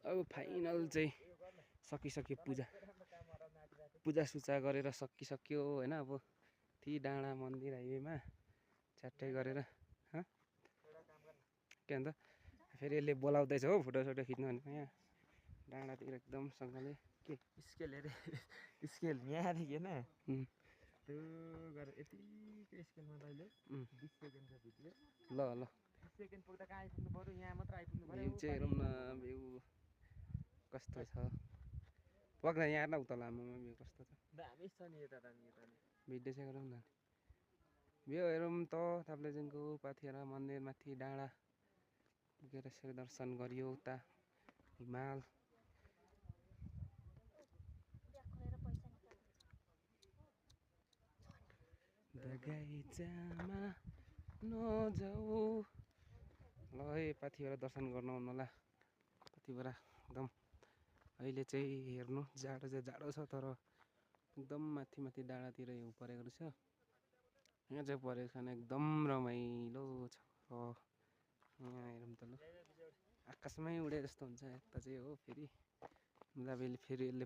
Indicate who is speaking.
Speaker 1: अब फाइनल चाहिँ सकिसक्यो पूजासुजा गरेर सकिसक्यो होइन। अब ती डाँडा मन्दिर हाइवेमा च्याट्टै गरेर के अन्त फेरि यसले बोलाउँदैछ हो फोटोसोटो खिच्नु भनेको यहाँ डाँडातिर एकदमसँगले के
Speaker 2: स्केल हेरे स्केल यहाँदेखि होइन त्यो गरेर यतिकै स्केलमा तैँले 20 सेकेन्ड छ भिडियो
Speaker 1: ल
Speaker 2: 20 सेकेन्ड पुग्दा कहाँ आइपुग्नु पऱ्यो यहाँ मात्र आइपुग्नु पऱ्यो
Speaker 1: भ्यू चाहिँ हेरौँ न भ्यू कस्तो छ पक्का यहाँ हेर्न उता लामोमा भ्यू कस्तो छ
Speaker 2: दामी छ नि यता
Speaker 1: भिडियो चाहिँ गरौँ न भ्यू हेरौँ त ताप्लेजुङको पाथिरा मन्दिर माथि डाँडा पुगेर यसरी दर्शन गरियो उता हिमाल बगैँचामा नजाऊ ल है पाथिभरा दर्शन गर्न आउनु होला पाथिभरा एकदम अहिले चाहिँ हेर्नु जाडो चाहिँ जाडो छ तर एकदम माथि माथि डाँडातिर हिउँ परेको रहेछ यहाँ चाहिँ परेको छैन एकदम रमाइलो छ यहाँ हेरौँ त ल आकाशमै उडे जस्तो हुन्छ यता चाहिँ हो फेरि फेरि यसले